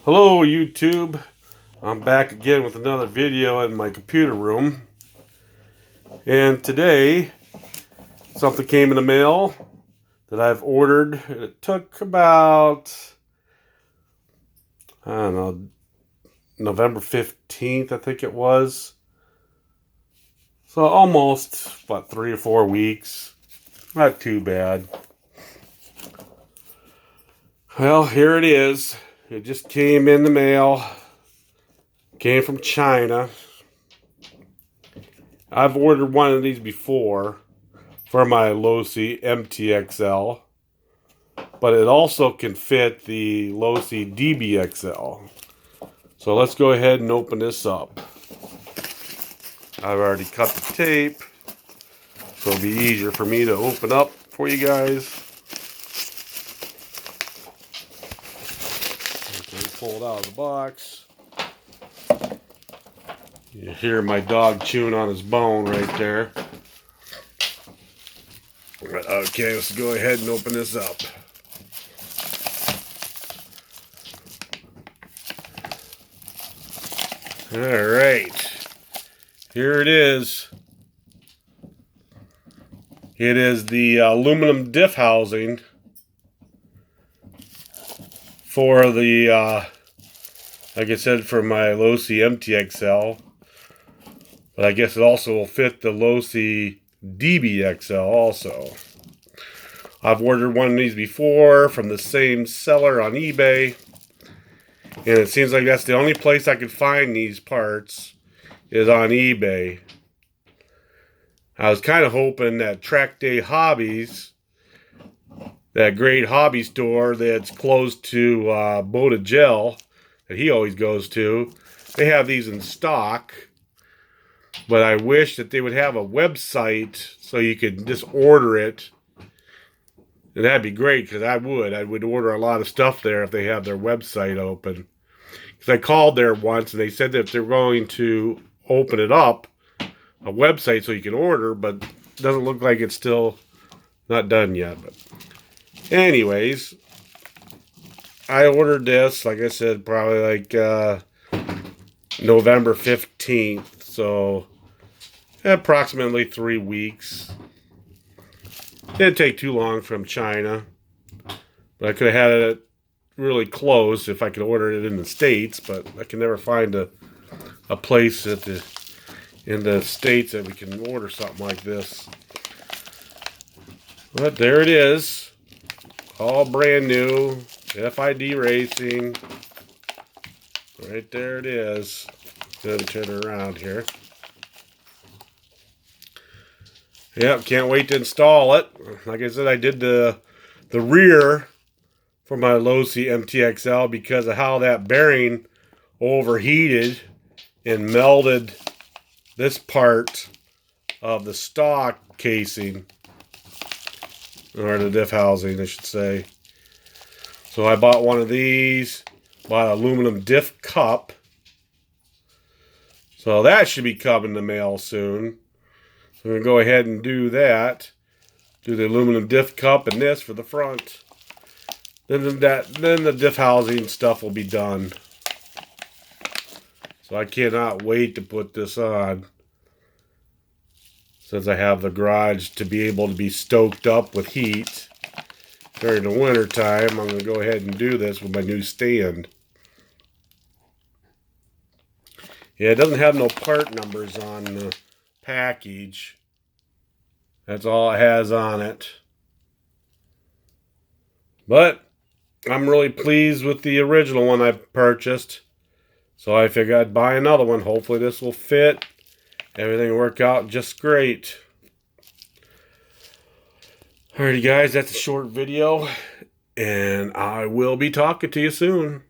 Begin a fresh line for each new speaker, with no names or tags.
Hello YouTube, I'm back again with another video in my computer room, and today something came in the mail that I've ordered. It took about, I don't know, November 15th I think it was, so almost about 3 or 4 weeks. Not too bad. Well, here it is. It just came in the mail. Came from China. I've ordered one of these before for my Losi Mtxl, but it also can fit the Losi DBXL. So let's go ahead and open this up. I've already cut the tape, so it'll be easier for me to open up for you guys. Okay, pull it out of the box. You hear my dog chewing on his bone right there. Okay, let's go ahead and open this up. Alright, here it is. It is the aluminum diff housing for the, like I said, for my Losi Mtxl. But I guess it also will fit the Losi DBXL also. I've ordered one of these before from the same seller on eBay. And it seems like that's the only place I could find these parts is on eBay. I was kind of hoping that Track Day Hobbies, that great hobby store that's close to Boda Gel that he always goes to, they have these in stock. But I wish that they would have a website so you could just order it. And that'd be great, because I would order a lot of stuff there if they have their website open. Because I called there once and they said that they're going to open it up, a website so you can order, but it doesn't look like it's still not done yet. But anyways, I ordered this, like I said, probably like November 15th. So approximately 3 weeks. Didn't take too long from China, but I could have had it really close if I could order it in the States, but I can never find a place in the States that we can order something like this. But there it is, all brand new, FID Racing. Right there it is. Going to turn it around here. Yep, can't wait to install it. Like I said, I did the rear for my Losi Mtxl because of how that bearing overheated and melted this part of the stock casing, or the diff housing, I should say. So I bought one of these, bought an aluminum diff cup. So that should be coming in the mail soon. So I'm going to go ahead and do that. Do the aluminum diff cup and this for the front. Then the diff housing stuff will be done. So I cannot wait to put this on, since I have the garage to be able to be stoked up with heat during the winter time. I'm going to go ahead and do this with my new stand. Yeah, it doesn't have no part numbers on the package. That's all it has on it. But I'm really pleased with the original one I purchased. So I figured I'd buy another one. Hopefully this will fit. Everything will work out just great. Alrighty guys, that's a short video. And I will be talking to you soon.